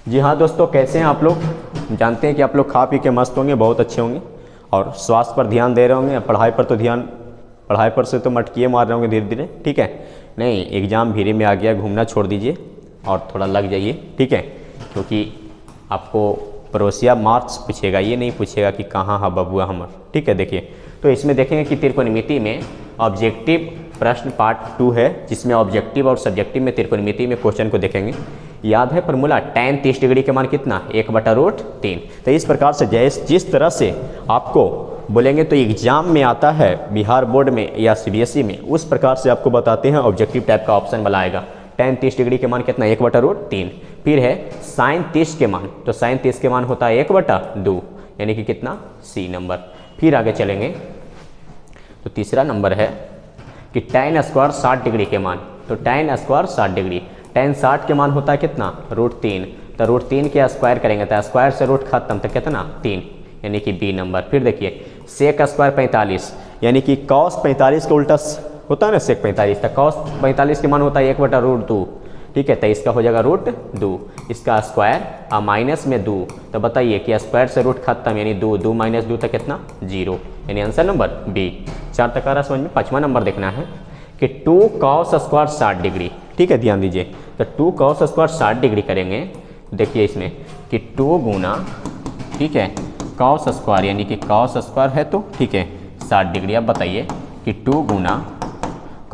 जी हाँ दोस्तों, कैसे हैं आप लोग। जानते हैं कि आप लोग खा पी के मस्त होंगे, बहुत अच्छे होंगे और स्वास्थ्य पर ध्यान दे रहे होंगे। पढ़ाई पर से तो मटकिए मार रहे होंगे धीरे धीरे, ठीक है। नहीं, एग्ज़ाम भीरे में आ गया, घूमना छोड़ दीजिए और थोड़ा लग जाइए, ठीक है। क्योंकि आपको पड़ोसिया मार्क्स पूछेगा, ये नहीं पूछेगा कि कहाँ है बबुआ हमर, ठीक है। देखिए, तो इसमें देखेंगे कि त्रिकोणमिति में ऑब्जेक्टिव प्रश्न पार्ट 2 है, जिसमें ऑब्जेक्टिव और सब्जेक्टिव में त्रिकोणमिति में क्वेश्चन को देखेंगे। याद है फॉर्मूला, tan 30 डिग्री के मान कितना, 1/√3। तो इस प्रकार से जिस तरह से आपको बोलेंगे तो एग्जाम में आता है बिहार बोर्ड में या CBSE में, उस प्रकार से आपको बताते हैं। ऑब्जेक्टिव टाइप का ऑप्शन वाला आएगा। tan 30 डिग्री के मान कितना, 1/√3। फिर है sin 30 के मान, तो sin 30 के मान होता है 1/2, यानी कि कितना, C नंबर। फिर आगे चलेंगे तो तीसरा नंबर है कि tan स्क्वायर 60 डिग्री के मान, तो tan स्क्वायर 60 डिग्री, tan 60 के मान होता है कितना, √3। तो √3 के स्क्वायर करेंगे तो स्क्वायर से रूट खत्म, तो कितना, 3, यानी कि B नंबर। फिर देखिए sec स्क्वायर 45, यानी कि cos 45 का उल्टा होता है ना sec 45, तो cos 45 के मान होता है 1/√2, ठीक है। तो इसका हो जाएगा √2, इसका स्क्वायर और माइनस में 2, तो बताइए कि स्क्वायर से रूट खत्म, यानी 2, 2 - 2 तक कितना, 0, यानी आंसर नंबर B। 4 तक आ रहा समझ में। 5वां नंबर देखना है कि 2 cos स्क्वायर 60 डिग्री, ठीक है, ध्यान दीजिए। तो 2 cos स्क्वायर 60 डिग्री करेंगे, देखिए इसमें कि 2 गुना, ठीक है, cos स्क्वायर, यानी कि cos स्क्वायर है तो ठीक है 60 डिग्री। अब बताइए कि 2 गुना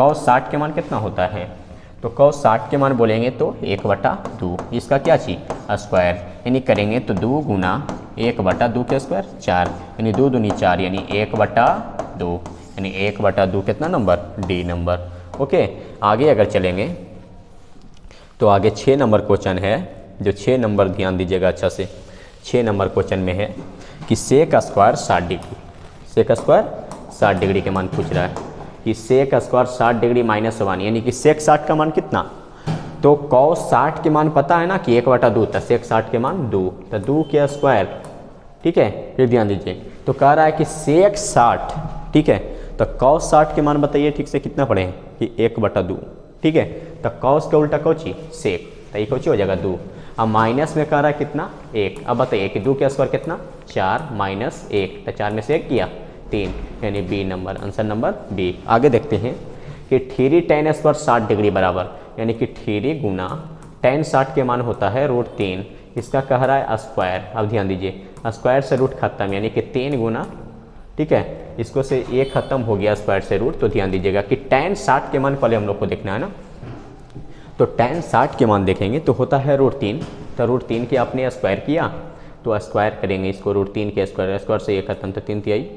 cos 60 के मान कितना होता है, तो cos 60 के मान बोलेंगे तो 1/2, इसका क्या चीज, स्क्वायर, यानी करेंगे तो 2 गुना 1/2 के स्क्वायर 4, यानी 2 दूनी 4, यानी 1/2, यानी 1/2 कितना नंबर, D नंबर। ओके, आगे अगर चलेंगे तो आगे 6 नंबर क्वेश्चन है, जो 6 नंबर ध्यान दीजिएगा अच्छा से। 6 नंबर क्वेश्चन में है कि sec square 60 degree, sec square 60 degree के मान पूछ रहा है कि sec स्क्वायर 60 डिग्री -1, यानी कि sec 60 का मान कितना, तो cos 60 के मान पता है ना कि 1/2, तो sec 60 के मान 2, तो 2 के स्क्वायर, ठीक है। फिर ध्यान दीजिए, तो कह रहा है कि sec 60, ठीक है, तो cos 60 के मान बताइए ठीक से कितना पढ़े हैं कि 1/2, ठीक है। तो cos का उल्टा कौची, sec, तो ये कौची हो जाएगा 2। अब माइनस में कह रहा है कितना, 1। अब बताइए कि 2 के स्क्वायर कितना, 4 - 1, तो 4 में से 1 किया 3, यानी B number, answer number B। आगे देखते हैं कि 3 tan स्क्वायर 60 डिग्री बराबर, यानी कि 3 गुना tan 60 के मान होता है √3, इसका कह रहा है स्क्वायर। अब ध्यान दीजिए, स्क्वायर से रूट खत्म, यानी कि 3 गुना, ठीक है, इसको से 1 खत्म हो गया स्क्वायर से रूट। तो ध्यान दीजिएगा कि tan 60 के मान पहले हम लोग को देखना है ना, तो tan 60 के मान देखेंगे तो होता है √3, तो √3 के आपने स्क्वायर किया, तो स्क्वायर करेंगे इसको, √3 के स्क्वायर, स्क्वायर से 1 खत्म, तो 3 तिहाई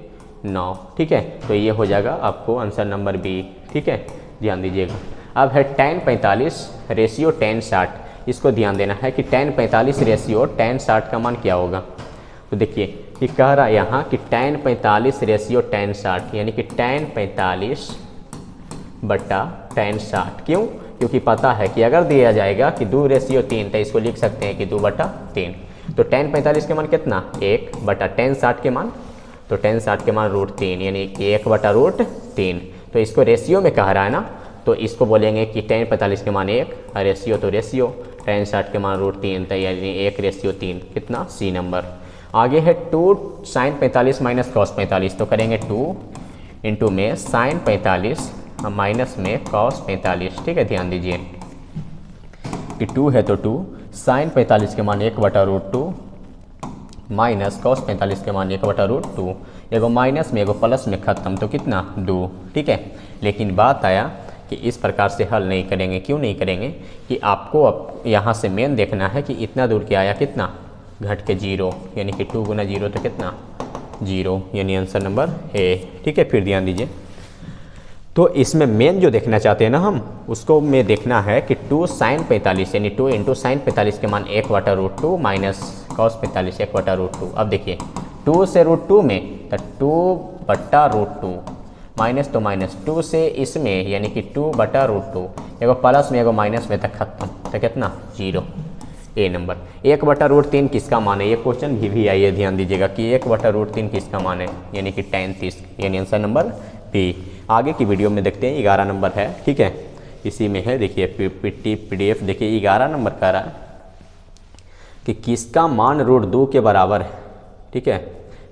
9, ठीक है। तो ये हो जाएगा आपको आंसर नंबर B, ठीक है, ध्यान दीजिएगा। अब है tan 45 रेशियो tan 60, इसको ध्यान देना है कि tan 45 रेशियो tan 60 का मान क्या होगा। तो देखिए कि कह रहा है यहाँ कि tan 45 रेशियो tan 60, यानी कि tan 45 बटा tan 60, क्यों, क्योंकि पता है कि अगर दिया जाएगा कि 2:3, तो इसको लिख सकते हैं कि 2/3। तो tan 45 के मान कितना, 1 बटा tan 60 के मान, तो tan 60 के मान √3, यानी 1/√3। तो इसको रेशियो में कह रहा है ना, तो इसको बोलेंगे कि tan 45 के मान 1, रेशियो तो रेशियो, tan 60 के मान √3, तो यानी 1:3, कितना, C नंबर। आगे है 2 sin 45 - cos 45, तो करेंगे 2 इंटू में sin 45 माइनस में cos 45, ठीक है। ध्यान दीजिए कि 2 है तो 2 sin 45 के मान 1/√2 माइनस cos 45 के मान 1/√2, एगो माइनस में एगो प्लस में खत्म, तो कितना, 2, ठीक है। लेकिन बात आया कि इस प्रकार से हल नहीं करेंगे। क्यों नहीं करेंगे कि आपको अब यहाँ से मेन देखना है कि इतना दूर के आया कितना, घट के 0, यानी कि 2 गुना 0 तो कितना, 0, यानी आंसर नंबर A, ठीक है। फिर ध्यान दीजिए, तो इसमें मेन जो देखना चाहते हैं ना हम, उसको में देखना है कि 2 sin 45, यानी 2 इंटू sin 45 के मान 1/√2 माइनस cos 45 1/√2। अब देखिए 2 से √2 में, तो 2/√2 माइनस तो माइनस, 2 से इसमें, यानी कि 2/√2, एगो प्लस में एगो माइनस में तक खत्म, तो कितना, 0, A नंबर। 1/√3 किसका मान है, ये क्वेश्चन भी आइए, ध्यान दीजिएगा कि 1/√3 किसका मान है, यानी कि tan 30, यानी आंसर नंबर B। आगे की वीडियो में देखते हैं, 11 नंबर है, ठीक है, इसी में है। देखिए PDF देखिए 11 नंबर का रहा है कि किसका मान √2 के बराबर है, ठीक है,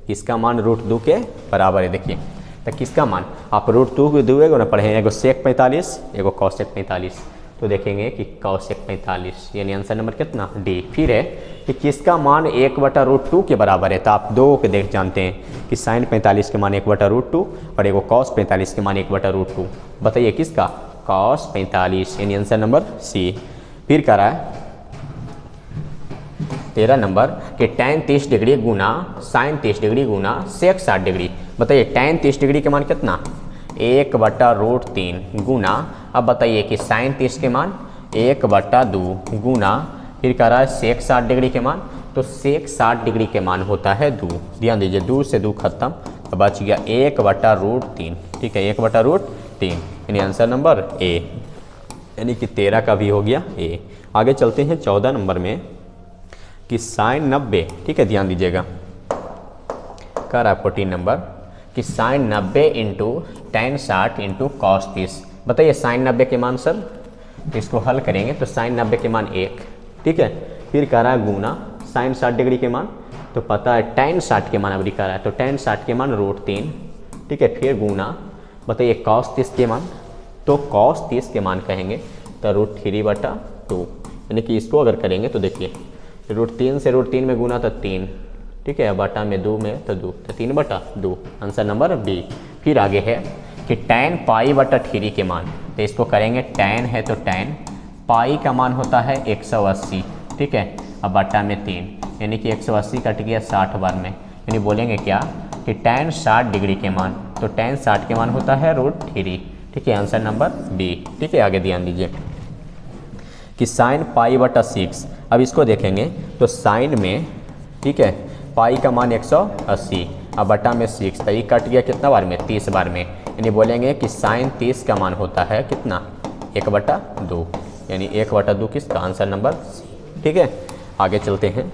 किसका मान √2 के बराबर है। देखिए तो किसका मान आप √2 को दुएगो ना पढ़े, एगो सेक 45 एगो कॉसेक 45, तो देखेंगे कि कॉसेक 45 यानी आंसर नंबर कितना डी। फिर है कि किसका मान 1/√2 के बराबर है, तो आप दो के देख जानते हैं कि साइन 45 के मान 1/√2 और एगो कॉस 45 के मान 1/√2। बताइए किसका, कॉस 45 यानी आंसर नंबर सी। फिर कह रहा है 13 नंबर कि tan 30 डिग्री गुना साइन 30 डिग्री गुना सेक 60 डिग्री। बताइए tan 30 डिग्री के मान कितना 1/√3 गुना, अब बताइए कि साइन 30 के मान 1/2 गुना, फिर कह रहा है सेक 60 डिग्री के मान, तो सेक 60 डिग्री के मान होता है 2। ध्यान दीजिए 2 से 2 खत्म, तो बच गया 1/√3, ठीक है 1/√3 यानी आंसर नंबर ए, यानी कि 13 का भी हो गया ए। आगे चलते हैं 14 नंबर में कि साइन 90, ठीक है ध्यान दीजिएगा, कह रहा है 14 नंबर कि sine 90 into tan 60 into cos 30। बताइए साइन 90 के मान सर, इसको हल करेंगे तो साइन 90 के मान 1, ठीक है, फिर कह रहा है गुना साइन 60 डिग्री के मान, तो पता है tan 60 के मान अभी कह रहा है, तो tan 60 के मान √3, ठीक है, फिर गुना बताइए cos 30 के मान, तो cos 30 के मान कहेंगे तो √3/2, यानी कि इसको अगर करेंगे तो देखिए √3 से √3 में गुना तो 3, ठीक है, बटा में 2 में तो 2, तो 3/2 आंसर नंबर बी। फिर आगे है कि tan π/3 के मान, तो इसको करेंगे tan है तो tan पाई का मान होता है 180, ठीक है, अब बटा में 3 यानी कि 180 कट गया 60 बार में, यानी बोलेंगे क्या कि tan 60 डिग्री के मान, तो tan 60 के मान होता है √3, ठीक है आंसर नंबर बी। ठीक है आगे ध्यान दीजिए कि साइन π/6, अब इसको देखेंगे तो साइन में, ठीक है, पाई का मान 180 अब बटा में 6, तो ये कट गया कितना बार में 30 बार में, यानी बोलेंगे कि साइन 30 का मान होता है कितना 1/2, यानी 1/2 किसका आंसर नंबर, ठीक है। आगे चलते हैं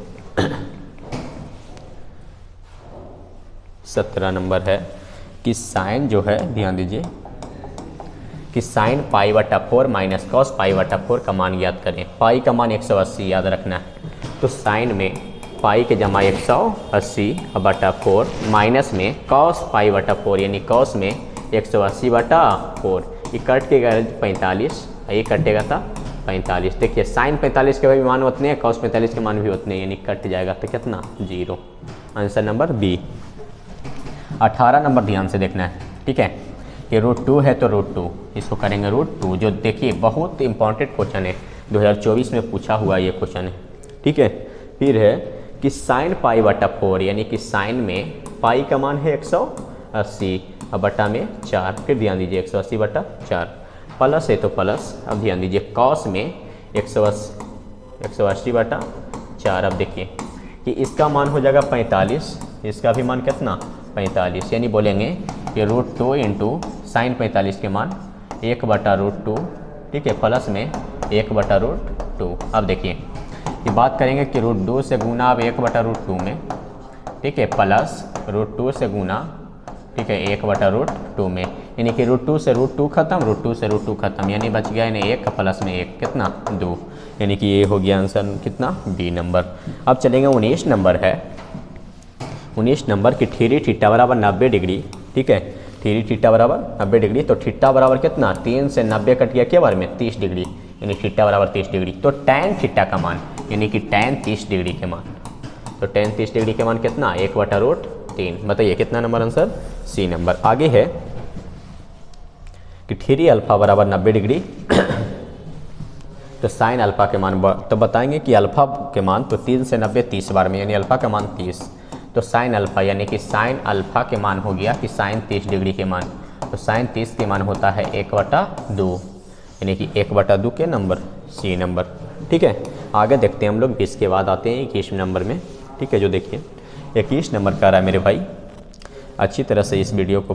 17 नंबर है कि साइन जो है ध्यान दीजिए कि साइन π/4 माइनस कॉस π/4 का मान याद करें। पाई का मान 180 याद रखना है, तो साइन में पाई के जमा 180/4 माइनस में कॉस π/4 यानी कॉस में 180/4, ये कट के गया 45, ये कटेगा था 45। देखिए साइन 45 के भी मान उतने हैं, कॉस 45 के मान भी उतने हैं, यानी कट जाएगा तो कितना 0, आंसर नंबर बी। 18 नंबर ध्यान से देखना है, ठीक है, ये √2 है तो √2, इसको करेंगे √2, जो देखिए बहुत इंपॉर्टेंट क्वेश्चन है, 2024 में पूछा हुआ ये क्वेश्चन है, ठीक है। फिर है कि साइन π/4 यानी कि साइन में पाई का मान है 180 अब बटा में 4, फिर ध्यान दीजिए 180/4 प्लस है तो प्लस, अब ध्यान दीजिए कॉस में 180/4, अब देखिए कि इसका मान हो जाएगा 45, इसका भी मान कितना 45, यानी बोलेंगे कि √2 इंटू साइन 45 के मान 1/√2, ठीक है, प्लस में 1/√2। अब देखिए कि बात करेंगे कि √2 से गुना अब 1/√2 में, ठीक है, प्लस √2 से गुना, ठीक है, 1/√2 में, यानी कि √2 से √2 खत्म, √2 से √2 खत्म, यानी बच गया यानी 1 प्लस में 1 कितना 2, यानी कि ये हो गया आंसर कितना बी नंबर। अब चलेंगे 19 नंबर है, 19 नंबर की थीटा = 90 डिग्री, ठीक है, थीटा = 90 डिग्री, तो थीटा बराबर कितना 3 से 90 कट गया क्या बार में 30 डिग्री, यानी थीटा बराबर 30 डिग्री, तो tan थीटा का मान यानी कि tan 30 डिग्री के मान, तो tan 30 डिग्री के मान कितना 1/√3। बताइए कितना नंबर आंसर सी नंबर। आगे है कि थीटा अल्फा = 90 डिग्री तो साइन अल्फा के मान, तो बताएंगे कि अल्फा के मान तो 3 से 90 30 बार में, यानी अल्फा का मान 30, तो साइन अल्फा यानी कि साइन अल्फा के मान हो गया कि साइन 30 डिग्री के मान, तो साइन 30 के मान होता है 1/2, यानी कि 1/2 के नंबर सी नंबर। ठीक है आगे देखते हैं हम लोग, इसके बाद आते हैं 21 नंबर में। ठीक है जो देखिए 21 नंबर का रहा है मेरे भाई, अच्छी तरह से इस वीडियो को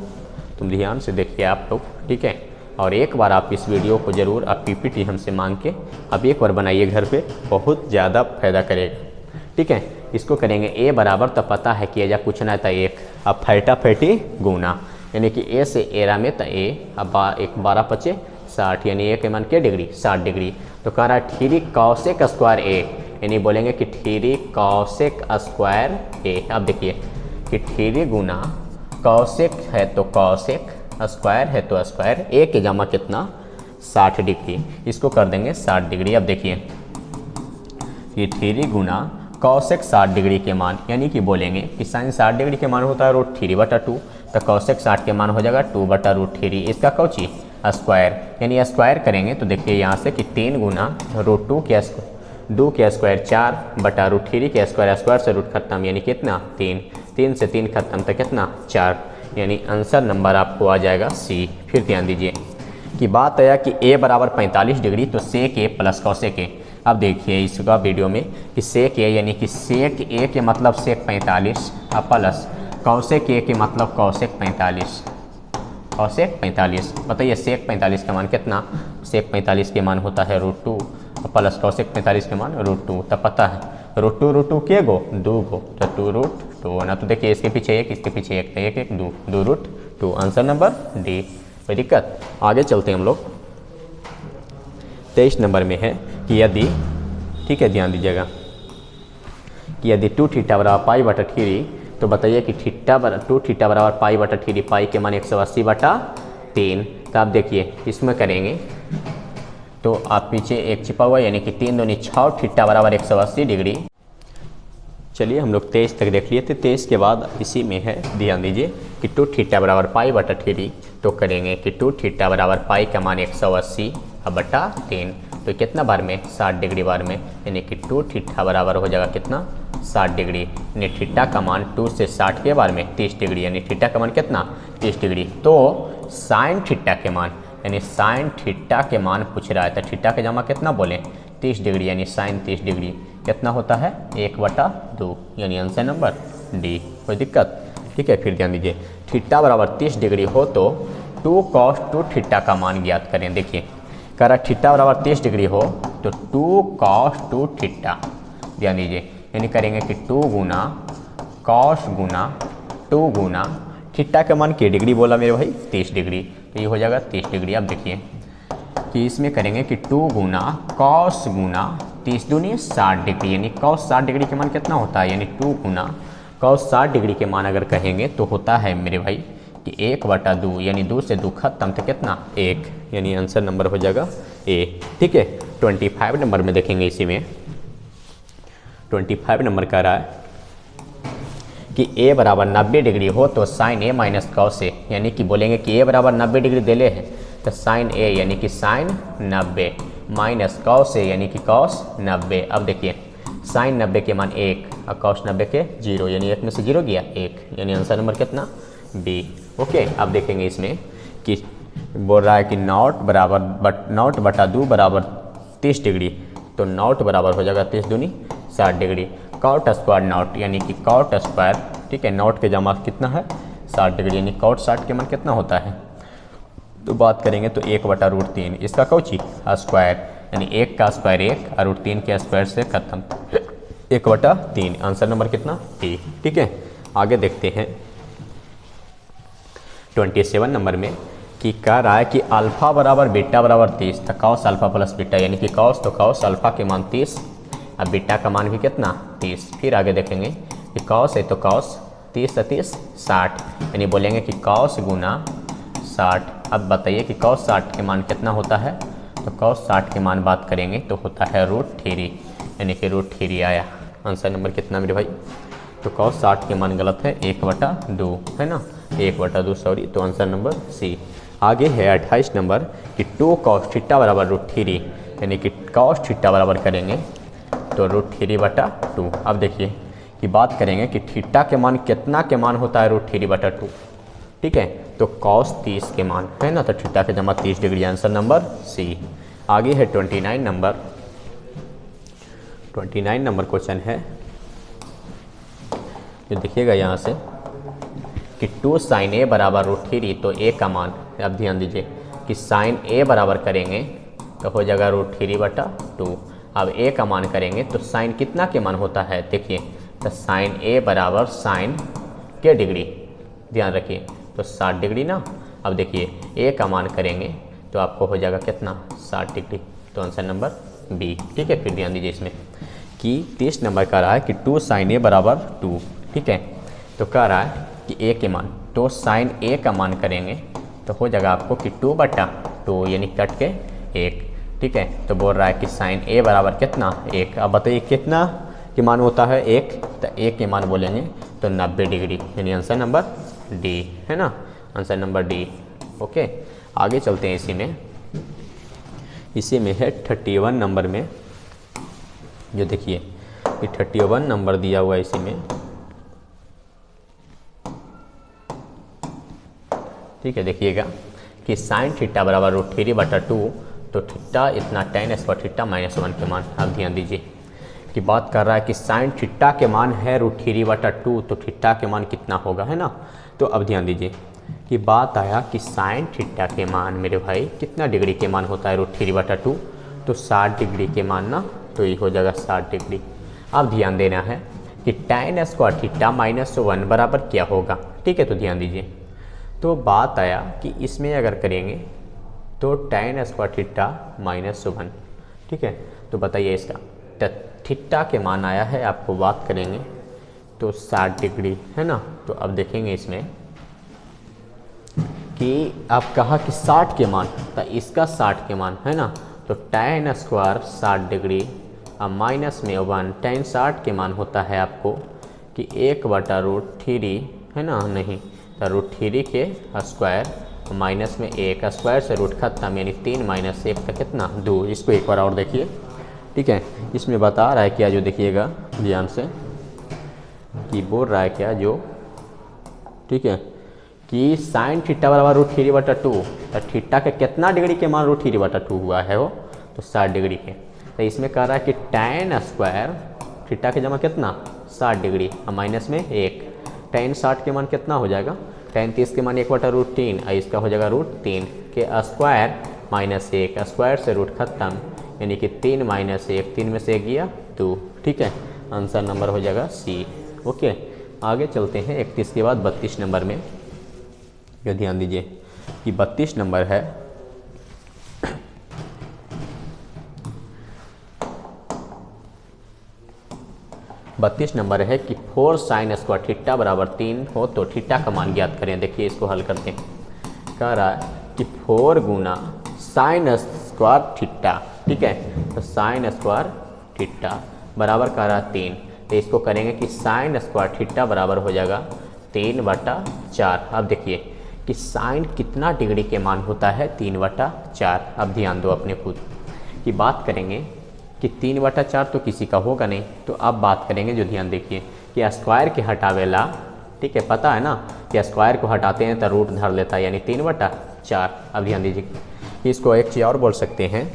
तुम ध्यान से देखिए आप लोग, ठीक है, और एक बार आप इस वीडियो को ज़रूर आप पीपीटी हमसे मांग के आप एक बार बनाइए घर पे, बहुत ज़्यादा फायदा करेगा। ठीक है इसको करेंगे ए बराबर, तो पता है कि एजा पूछना था 1, अब फैटा फैटी गुना, यानी कि ए से एरा में तो ए, अब 1 12 5 60, यानी ए के मान के डिग्री 60 डिग्री, तो कह रहा है 3 cosec² ए, यानी बोलेंगे कि थ्री कॉसेक स्क्वायर ए। अब देखिए कि थ्री गुना कॉसेक है तो कॉसेक, स्क्वायर है तो स्क्वायर, ए के जमा कितना 60 डिग्री, इसको कर देंगे 60 डिग्री। अब देखिए ये थ्री गुना कॉसेक 60 डिग्री के मान, यानी कि बोलेंगे कि साइन 60 डिग्री के मान होता है √3/2, तो कॉसेक 60 के मान हो जाएगा 2/√3, इसका कौची स्क्वायर, यानी स्क्वायर करेंगे तो देखिए यहाँ से कि 3 गुना √2 के स्क्वायर 4/√3 के स्क्वायर, स्क्वायर से रूट खत्म यानी कितना 3, 3 से 3 खत्म तो कितना 4, यानी आंसर नंबर आपको आ जाएगा सी। फिर ध्यान दीजिए कि बात आया कि ए बराबर 45 डिग्री तो सेक ए प्लस कॉसेक ए। अब देखिए इसका वीडियो में कि सेक ए यानी कि सेक ए के मतलब सेक 45 और प्लस कॉसेक ए के मतलब कॉसेक 45, कॉसेक 45। बताइए सेक 45 का मान कितना, सेक 45 के मान होता है √2 और प्लस कॉसेक 45 के मान √2, तब पता है √2 के गो 2 गो तो 2√2 ना, तो देखिए इसके पीछे एक, इसके पीछे एक, तो एक एक 2 आंसर नंबर डी। कोई दिक्कत? आगे चलते हैं हम लोग। 23 नंबर में है कि यदि, ठीक है ध्यान दीजिएगा, कि यदि 2θ बराबर π/3 तो बताइए कि 2θ बराबर π/3, पाई के मान 180/3। तो आप देखिए इसमें करेंगे तो आप पीछे एक छिपा हुआ यानी कि 3 दूनी 6, θ बराबर 180 डिग्री। चलिए हम लोग 23 तक देख लिए थे। 23 के बाद इसी में है, ध्यान दीजिए कि 2θ बराबर π/3 तो करेंगे कि 2θ बराबर पाई का मान 180/3, तो कितना बार में 60 डिग्री बार में, यानी कि 2θ बराबर हो जाएगा कितना 60 डिग्री, यानी थीटा का मान 2 से 60 के बार में 30 डिग्री, यानी थीटा का मान कितना 30 डिग्री। तो साइन थीटा के मान, यानी साइन थीटा के मान पूछ रहा है तो थीटा के जमा कितना बोले 30 डिग्री, यानी साइन 30 डिग्री कितना होता है 1/2, यानी आंसर नंबर डी। कोई दिक्कत? ठीक है, फिर ध्यान दीजिए थीटा बराबर 30 डिग्री हो तो 2 cos 2θ का मान ज्ञात करें। देखिए कह रहा थीटा बराबर 30 डिग्री हो तो 2 cos 2θ, ध्यान दीजिए यानी करेंगे कि 2 गुना cos गुना 2 गुना थीटा का मान के डिग्री बोला मेरे भाई 30 डिग्री, तो ये हो जाएगा 30 डिग्री। अब देखिए कि इसमें करेंगे कि 2 गुना cos गुना 30 दूनी 60 डिग्री, यानी cos 60 डिग्री के मान कितना होता है, यानी 2 गुना cos 60 डिग्री के मान अगर कहेंगे तो होता है मेरे भाई कि 1/2, यानी 2 से 2 खत्म तो कितना 1, यानी आंसर नंबर हो जाएगा ए। ठीक है, 25 नंबर में देखेंगे, इसी में 25 नंबर कह रहा है कि a बराबर 90 डिग्री हो तो sign a minus cos A, यानी कि बोलेंगे कि a बराबर 90 डिग्री देले है तो साइन a यानी कि साइन 90 माइनस कॉस ए यानी कि कॉस 90। अब देखिए साइन 90 के मान 1 और कॉस 90 के 0, यानी 1 में से 0 गया 1, यानी आंसर नंबर कितना बी। ओके, अब देखेंगे इसमें कि बोल रहा है कि नॉट बटा 2 बराबर 30 डिग्री, तो नॉट बराबर हो जाएगा 30 दूनी 60 डिग्री, कॉट स्क्वायर नॉट यानी कि कॉट स्क्वायर, ठीक है नॉट के जमा कितना है 60 डिग्री, यानी कॉट 60 के मान कितना होता है, तो बात करेंगे तो 1/√3, इसका कौची स्क्वायर, यानी 1 का स्क्वायर 1 और √3 के स्क्वायर से खत्म 1/3, आंसर नंबर कितना डी। ठीक है, आगे देखते हैं 27 नंबर में कि कह रहा है कि अल्फा बराबर बीटा बराबर 30, तो कॉस अल्फा प्लस बीटा, यानी कि कॉस तो कॉस अल्फा के मान 30 अब बीटा का मान भी कितना 30। फिर आगे देखेंगे कि कॉस है तो कॉस 30 से 30 60, यानी बोलेंगे कि कॉस गुना 60। अब बताइए कि कॉस 60 के मान कितना होता है, तो कॉस 60 के मान बात करेंगे तो होता है √3, यानी कि √3 आया, आंसर नंबर कितना मेरे भाई, तो कॉस 60 के मान गलत है 1/2 है ना, 1/2 सॉरी, तो आंसर नंबर सी। आगे है 28 नंबर कि 2 cos थीटा बराबर √3, यानी कि cos थीटा बराबर करेंगे तो √3/2। अब देखिए कि बात करेंगे कि थीटा के मान कितना के मान होता है √3/2, ठीक है, तो cos 30 के मान है ना, तो थीटा के जमा 30 डिग्री, आंसर नंबर सी। आगे है 29 नंबर, 29 नंबर क्वेश्चन है, ये देखिएगा यहाँ से कि 2 sin a बराबर √3, तो a का मान, अब ध्यान दीजिए कि sin a बराबर करेंगे तो हो जाएगा √3/2। अब a का मान करेंगे तो sin कितना के मान होता है, देखिए तो sin a बराबर sin के डिग्री, ध्यान रखिए तो 60 डिग्री ना। अब देखिए a का मान करेंगे तो आपको हो जाएगा कितना 60 डिग्री, तो आंसर नंबर बी। ठीक है, फिर ध्यान दीजिए इसमें कि 30 नंबर कह रहा है कि 2 साइन ए बराबर 2, ठीक है। तो कह रहा है कि ए के मान, तो साइन ए का मान करेंगे तो हो जाएगा आपको कि 2/2 यानी कट के 1, ठीक है। तो बोल रहा है कि साइन ए बराबर कितना 1। अब बताइए कितना के मान होता है 1, तो 1 के मान बोलेंगे तो 90 डिग्री, यानी आंसर नंबर डी है ना, आंसर नंबर डी। ओके, आगे चलते हैं। इसी में है 31 नंबर में, जो देखिए कि 31 नंबर दिया हुआ है इसी में, ठीक है। देखिएगा कि साइन थीटा बराबर √3/2, तो थीटा इतना tan स्क्वायर थीटा -1 के मान। अब ध्यान दीजिए कि बात कर रहा है कि साइन थीटा के मान है √3/2, तो थीटा के मान कितना होगा, है ना। तो अब ध्यान दीजिए कि बात आया कि साइन थीटा के मान मेरे भाई कितना डिग्री के मान होता है √3/2, तो 60 डिग्री के मान ना, तो ये हो जाएगा 60 डिग्री। अब ध्यान देना है कि tan स्क्वायर थीटा -1 बराबर क्या होगा, ठीक है। तो ध्यान दीजिए, तो बात आया कि इसमें अगर करेंगे तो tan स्क्वायर थीटा -1, ठीक है। तो बताइए इसका थीटा के मान आया है, आपको बात करेंगे तो 60 डिग्री, है ना। तो अब देखेंगे इसमें कि आप कहा कि 60 के मान, तो इसका 60 के मान, है ना। तो tan स्क्वायर 60 डिग्री, अब माइनस में 1, tan 60 के मान होता है आपको कि 1/√3, है ना, नहीं तो √3 के स्क्वायर माइनस में 1, स्क्वायर से रूट खत्म, यानी 3 - 1 का कितना 2। इसको एक बार और देखिए, ठीक है। इसमें बता रहा है क्या, जो देखिएगा ध्यान से कि बोल रहा है क्या जो, ठीक है, कि साइन थीटा बराबर √3/2, तो थीटा के कितना डिग्री के मान √3/2 हुआ है वो, तो 60 डिग्री के। तो इसमें कह रहा है कि tan स्क्वायर थीटा के जमा कितना 60 डिग्री, और माइनस में 1, tan 60 के मान कितना हो जाएगा, tan 30 के मान 1/√3, और इसका हो जाएगा √3 के स्क्वायर -1, स्क्वायर से रूट खत्म, यानी कि 3 - 1, 3 में से 1 गया 2, ठीक है। आंसर नंबर हो जाएगा सी। ओके, आगे चलते हैं 31 के बाद 32 नंबर में। जो ध्यान दीजिए कि 32 नंबर है, कि 4 साइन स्क्वायर थीटा बराबर 3 हो तो थीटा का मान ज्ञात करें। देखिए इसको हल करते हैं। कह रहा है कि 4 गुना साइन स्क्वायर थीटा, ठीक है। तो साइन स्क्वायर थीटा बराबर कह रहा है 3, तो इसको करेंगे कि साइन स्क्वायर थीटा बराबर हो जाएगा 3/4। अब देखिए कि साइन कितना डिग्री के मान होता है 3/4। अब ध्यान दो अपने खुद की बात करेंगे कि 3/4 तो किसी का होगा नहीं, तो अब बात करेंगे, जो ध्यान देखिए कि स्क्वायर के हटावेला, ठीक है, पता है ना कि स्क्वायर को हटाते हैं तो रूट धर लेता है, यानी 3/4। अब ध्यान दीजिए कि इसको एक चीज़ और बोल सकते हैं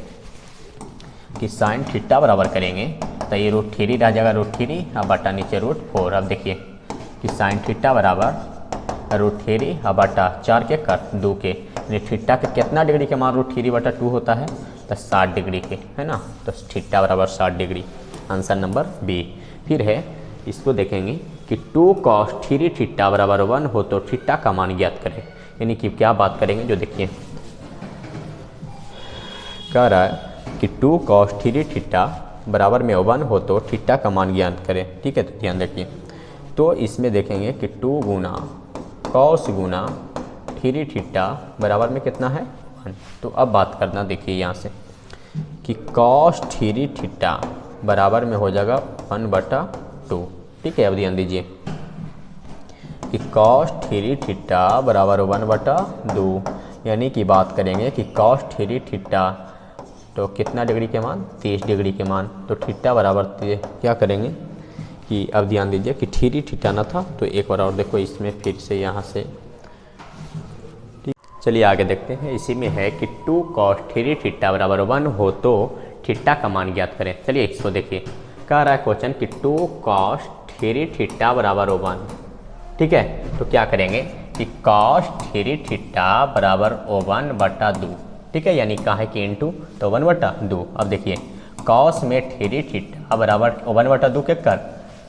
कि साइन थीटा बराबर करेंगे तो ये √3 रह जाएगा, √3 और बटा नीचे √4। अब देखिए कि साइन थीटा बराबर √3 और बटा 4 के कट 2 के, यानी थीटा के कितना डिग्री के मान √3/2 होता है, तो 60 डिग्री के, है ना। तो थीटा बराबर 60 डिग्री, आंसर नंबर बी। फिर है इसको देखेंगे कि 2 cos 3 थीटा बराबर 1 हो तो थीटा का मान ज्ञात करें। यानी कि क्या बात करेंगे, जो देखिए कह रहा है कि 2 cos 3 थीटा बराबर में 1 हो तो थीटा का मान ज्ञात करें, ठीक है। तो ध्यान रखिए, तो इसमें देखेंगे कि 2 गुना cos गुना 3 थीटा बराबर में कितना है 1। तो अब बात करना, देखिए यहाँ से कि cos 3 थीटा बराबर में हो जाएगा 1/2, ठीक है। अब ध्यान दीजिए कि cos 3 थीटा बराबर 1/2, यानी कि बात करेंगे कि cos 3 थीटा तो कितना डिग्री के मान 30 डिग्री के मान, तो थीटा बराबर क्या करेंगे कि अब ध्यान दीजिए कि 3 थीटा ना था, तो एक बार और देखो इसमें फिर से यहाँ से, ठीक। चलिए आगे देखते हैं। इसी में है कि 2 cos 3 थीटा बराबर 1 हो तो थीटा का मान ज्ञात करें। चलिए इसको देखिए, कह रहा है क्वेश्चन कि 2 cos 3 थीटा बराबर 1, ठीक है। तो क्या करेंगे कि cos 3 थीटा बराबर 1/2, ठीक है, यानी कहा है कि इंटू तो 1/2। अब देखिए cos में 3 थीटा बराबर 1/2 के कर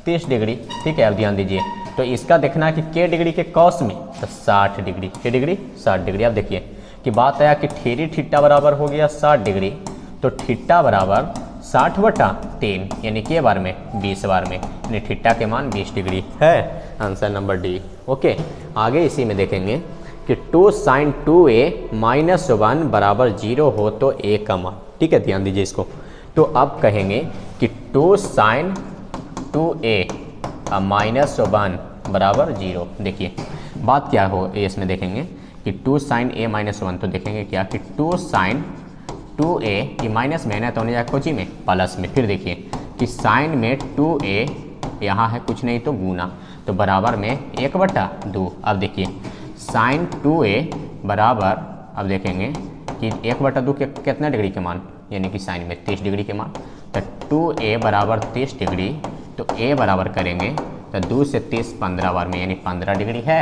30 डिग्री, ठीक है। अब ध्यान दीजिए, तो इसका देखना है कि के डिग्री के cos में, तो 60 डिग्री, के डिग्री 60 डिग्री। अब देखिए कि बात आया कि 3 थीटा बराबर हो गया 60 डिग्री, तो थीटा बराबर 60/3 यानी कि बार में 20 बार में, यानी थीटा के मान 20 डिग्री है। Answer number D. ओके, आगे इसी में देखेंगे कि 2 sin 2a -1 बराबर 0 हो तो a का मान। ठीक है, ध्यान दीजिए इसको। तो अब कहेंगे कि 2 sin 2a -1 बराबर 0। देखिए बात क्या हो इसमें देखेंगे कि 2 sin a -1, तो देखेंगे क्या कि 2 sin 2a, ये माइनस में है ना, तो होने जाएगा कोची में प्लस में। फिर देखिए कि साइन में 2a यहाँ है कुछ नहीं तो गुना, तो बराबर में 1/2। अब देखिए साइन 2a बराबर, अब देखेंगे कि 1/2 के कितना डिग्री के मान, यानी कि साइन में 30 डिग्री के मान। तो 2a बराबर 30 डिग्री, तो a बराबर करेंगे तो 2 से 30 15 बार में, यानी 15 डिग्री है,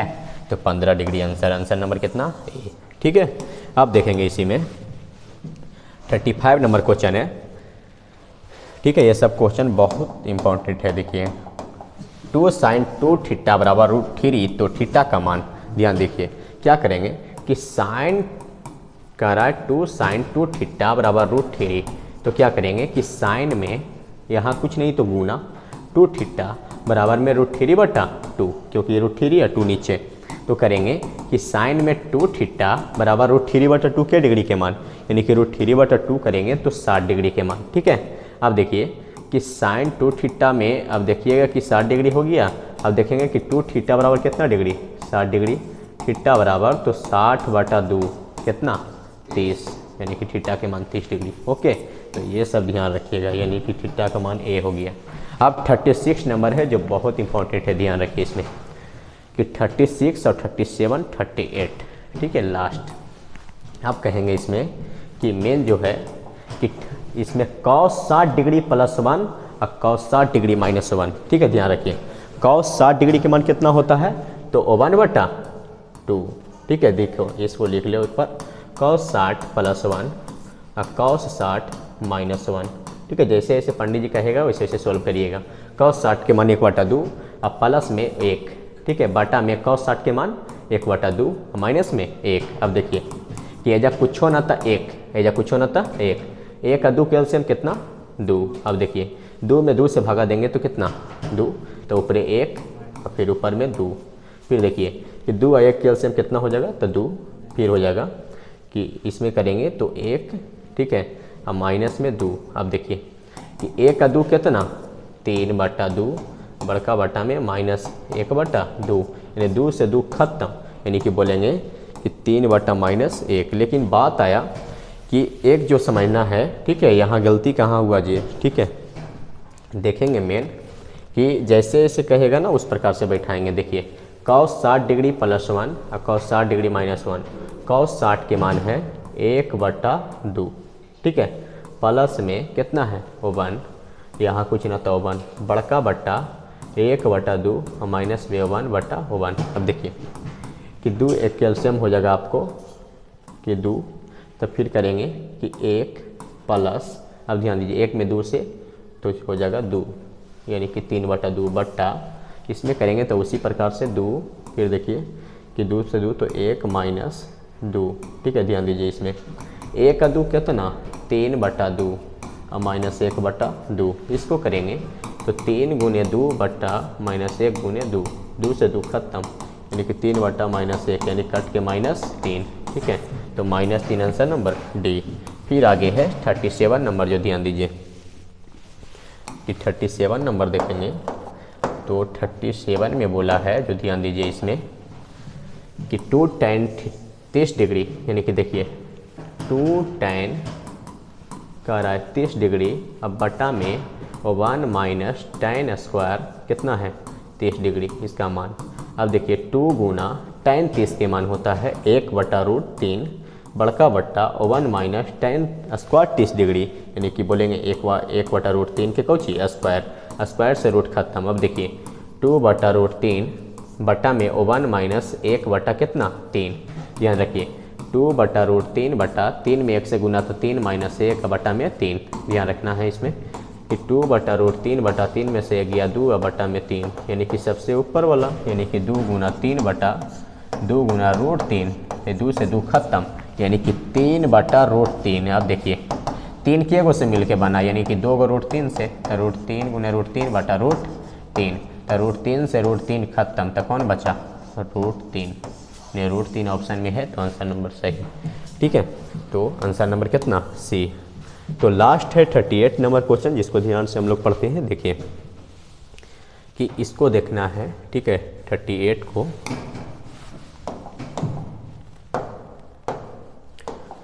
तो 15 डिग्री आंसर नंबर कितना ए। ठीक है, अब देखेंगे इसी में 35 नंबर क्वेश्चन है। ठीक है, ये सब क्वेश्चन बहुत इंपॉर्टेंट है। देखिए 2 sin 2 थीटा बराबर √3, तो थीटा का मान ध्यान देखिए क्या करेंगे कि साइन कह रहा है 2 sin 2 थीटा बराबर √3, तो क्या करेंगे कि साइन में यहाँ कुछ नहीं तो गुना 2 थीटा बराबर में √3/2, क्योंकि ये √3 है 2 नीचे, तो करेंगे कि साइन में 2 थीटा बराबर √3/2 के डिग्री के मान, यानी कि √3/2 करेंगे तो 60 डिग्री के मान। ठीक है, अब देखिए कि साइन 2 थीटा में, अब देखिएगा कि 60 डिग्री हो गया। अब देखेंगे कि 2 थीटा बराबर कितना डिग्री, 60 डिग्री, थीटा बराबर तो 60/2 कितना 30, यानी कि थीटा के मान 30 डिग्री। ओके, तो ये सब ध्यान रखिएगा, यानी कि थीटा का मान ए हो गया। अब 36 नंबर है जो बहुत इंपॉर्टेंट है, ध्यान रखिए इसमें कि 36 और 37 38। ठीक है, लास्ट आप कहेंगे इसमें कि मेन जो है कि इसमें cos 60 डिग्री +1 और cos 60 डिग्री -1। ठीक है, ध्यान रखिए cos 60 डिग्री के मान कितना होता है, तो 1/2। ठीक है, देखो इसको लिख लो ऊपर, cos 60 +1 और cos 60 -1। ठीक है, जैसे जैसे पंडित जी कहेगा वैसे वैसे सोल्व करिएगा। cos 60 के मान 1/2 और प्लस में 1। ठीक है, बटा में cos 60 के मान 1/2 माइनस में 1। अब देखिए कि एजा कुछ ना था 1, एजा कुछ ना था 1 का 2 कैल्शियम कितना 2। अब देखिए 2 में 2 से भगा देंगे तो कितना 2, तो ऊपर 1 और फिर ऊपर में 2। फिर देखिए कि 2 और 1 कैल्शियम कितना हो जाएगा, तो 2। फिर हो जाएगा कि इसमें करेंगे तो 1, ठीक है, और माइनस में 2। अब देखिए कि 1 का 2 कितना 3/2, बड़का बटा में -1/2, यानी 2 से 2 खत्म, यानी कि बोलेंगे कि 3/-1। लेकिन बात आया कि एक जो समझना है, ठीक है, यहाँ गलती कहाँ हुआ जी। ठीक है, देखेंगे मेन कि जैसे जैसे कहेगा ना उस प्रकार से बैठाएंगे। देखिए cos 60 डिग्री +1 और cos 60 डिग्री -1, cos 60 के मान है 1/2। ठीक है, प्लस में कितना है 1, यहाँ कुछ ना तो 1, बड़का बट्टा 1/2 और माइनस में 1/1। अब देखिए कि 2 एक कैल्शियम हो जाएगा आपको कि 2, तब फिर करेंगे कि 1 प्लस, अब ध्यान दीजिए 1 में 2 से तो हो जाएगा 2, यानी कि 3/2 बट्टा, इसमें करेंगे तो उसी प्रकार से 2। फिर देखिए कि 2 से 2 तो 1 - 2। ठीक है, ध्यान दीजिए इसमें 1 का 2 कितना 3/2 और -1/2। इसको करेंगे तो 3 × 2 बट्टा -1 × 2, 2 से 2 खत्म, यानी कि 3/-1, यानी कट के -3। ठीक है, तो -3 आंसर नंबर डी। फिर आगे है 37 नंबर, जो ध्यान दीजिए कि 37 नंबर देखेंगे तो 37 में बोला है, जो ध्यान दीजिए इसमें कि 2 tan 30 डिग्री, यानी कि देखिए 2 tan कह रहा है 30 डिग्री, अब बटा में 1 - tan स्क्वायर कितना है 30 डिग्री, इसका मान। अब देखिए 2 गुना tan 30 के मान होता है 1/√3, बड़का बट्टा 1 - tan स्क्वायर 30 डिग्री, यानी कि बोलेंगे 1/√3 के कौची स्क्वायर, स्क्वायर से रूट खत्म। अब देखिए 2/√3 बटा में 1 - 1 बटा कितना 3। ध्यान रखिए 2/√3 बटा 3 में 1 से गुना तो 3 - 1 बटा में 3। ध्यान रखना है इसमें कि 2/√3 बटा 3 में से 1 गया 2 बटा में 3, यानी कि सबसे ऊपर वाला, यानी कि 2 × 3 बटा 2 × √3, 2 से 2 खत्म, यानी कि 3/√3। अब देखिए 3 के गो से मिल के बना, यानी कि 2 गो √3 से, तो √3 गुने √3 बटा √3, तो √3 से √3 खत्म, तो कौन बचा √3, ने √3 ऑप्शन में है, तो आंसर नंबर सही। ठीक है, तो आंसर नंबर कितना सी। तो लास्ट है 38 नंबर क्वेश्चन, जिसको ध्यान से हम लोग पढ़ते हैं। देखिए कि इसको देखना है, ठीक है, 38 को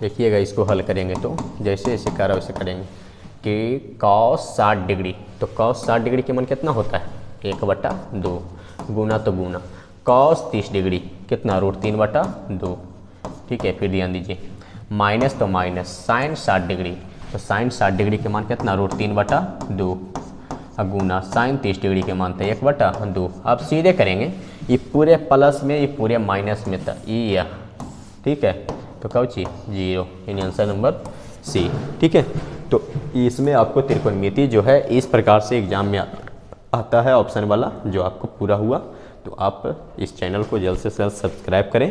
देखिएगा, इसको हल करेंगे तो जैसे जैसे कर रहा वैसे करेंगे कि cos 60 डिग्री, तो cos 60 डिग्री के मान कितना होता है 1/2, गुना तो गुना, cos 30 डिग्री कितना √3/2। ठीक है, फिर ध्यान दीजिए, माइनस तो माइनस, sin 60 डिग्री, तो sin 60 डिग्री के मान कितना √3/2, और गुना sin 30 डिग्री के मान था 1/2। अब सीधे करेंगे, ये पूरे प्लस में ये पूरे माइनस में था ये, ठीक है, तो कब चीज 0, यानी आंसर नंबर सी। ठीक है, तो इसमें आपको त्रिकोणमिति जो है इस प्रकार से एग्जाम में आता है, ऑप्शन वाला जो आपको पूरा हुआ। तो आप इस चैनल को जल्द से जल्द सब्सक्राइब करें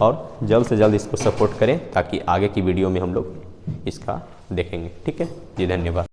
और जल्द से जल्द इसको सपोर्ट करें, ताकि आगे की वीडियो में हम लोग इसका देखेंगे। ठीक है जी, धन्यवाद।